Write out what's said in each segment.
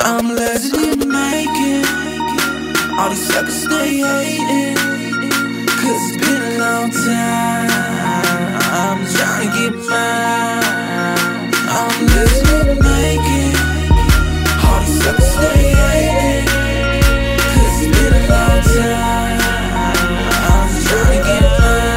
I'm legend in the making. All these suckers stay hating, cause it's been a long time. I'm trying to get mine. I'm legend in the making. All these suckers stay hating, cause it's been a long time. I'm trying to get mine.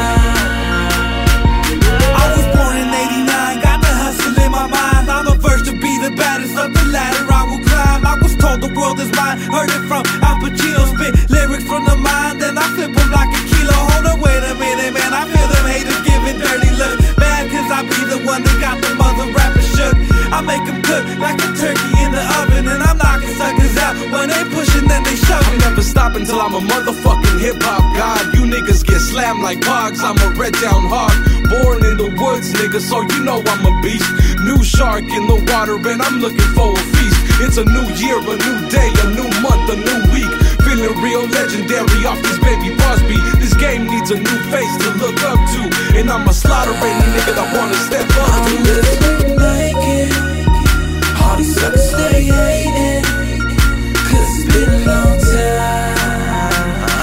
I was born in '89, got the hustle in my mind. I'm the first to be the baddest of the ladder I will climb. I was told the world is mine, heard it from Al Pacino. Spit lyrics from the mind, then I flip them like a kilo. Hold on, wait a minute, man, I feel them haters giving dirty looks. Mad cause I be the one that got the mother rappers shook. I make them cook like a turkey in the oven, and I'm knocking suckers out. When they pushing, then they shove. I'm never stopping till I'm a motherfucking hip-hop god. You niggas get slammed like hogs, I'm a red down hog. Born in the woods, nigga, so you know I'm a beast. New shark in the water, and I'm looking for a feast. It's a new year, a new day, a new month, a new week. Feeling real legendary off this baby boss beat. This game needs a new face to look up to, and I'ma slaughter any nigga that wanna step up to. I'm living like it. All these suckers stay hating, cause it's been a long time.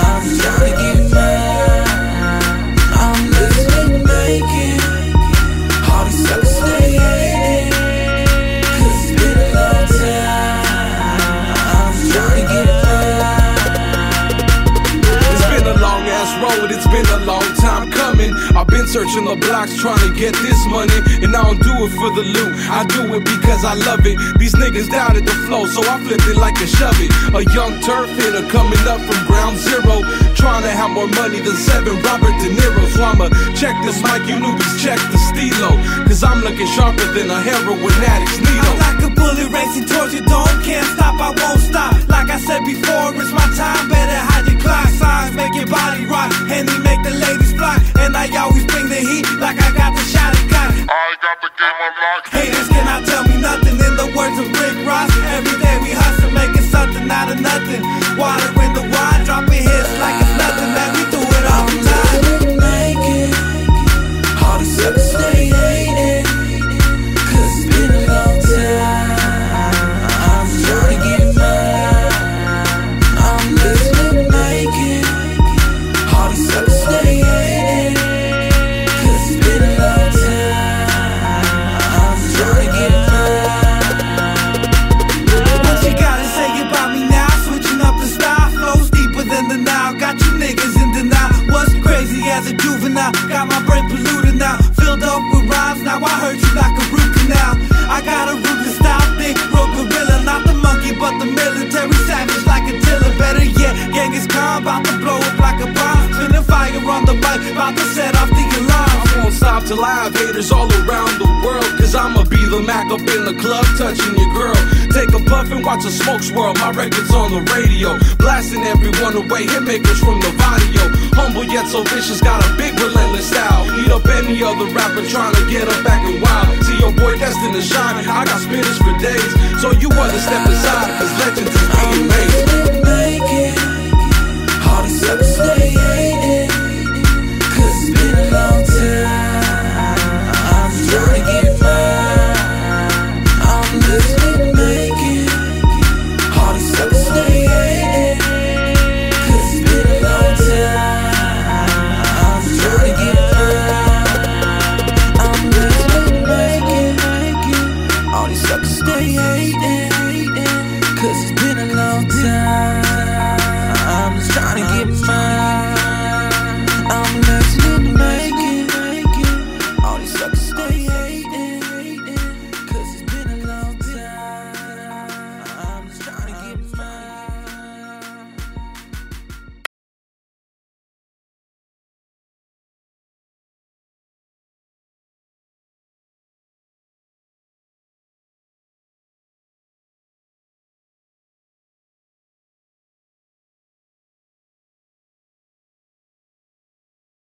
I'm trying to get mine. I'm living like it. All these suckers stay hating, cause it's been a long time. I'm trying to get mine. It's been a long ass road, it's been a long time coming. I've been searching the blocks trying to get this money, and I don't do it for the loot, I do it because I love it. These niggas doubted the flow, so I flipped it like a shove it. A young turf hitter coming up from ground zero, trying to have more money than 7 Robert De Niro. So I'ma check this mic, you newbies check the stilo, cause I'm looking sharper than a heroin addict's needle. I'm like a bullet racing towards you, don't can't stop, I won't stop. Like I said before, it's my time, better hide your clock. Signs make your body rock, and they make the ladies flock. And I always bring the heat, like I got the shot and got it. I got the game unlocked. Haters cannot tell me nothing. In the words of Rick Ross, every day we hustle, making something out of nothing. Water in the wine, dropping hits like it's nothing. Man, we do it all the time. I'm living like it. All these suckers stay hating, cause it's been a long time. I'm trying to get mine. I'm living like it. All these suckers stay hating, cause it's been a long time. I'm trying to get mine. What you gotta say about me now? Switching up the style, flows deeper than the Nile. Got you niggas in denial. What's crazy as a juvenile? Got my brain polluted now, filled up with rhymes. Now I hurt you like a root canal. I got a ruthless style, thick, road gorilla, not the monkey but the military savage like a tiller. Better yet, Genghis Khan, bout to blow up like a bomb. Spinning fire on the mic, bout to set off the alarm. I won't stop till I have haters all around the world, cause I'ma be the Mac up in the club touching your girl. Take a puff and watch a smoke swirl, my record's on the radio, blasting everyone away, hitmakers from the Vadio. Humble yet so vicious, got a big relentless style. Eat up any other rapper trying to get up back and wild. See your boy destined to shine, I got spitters for days, so you wanna step aside, cause legends is being made.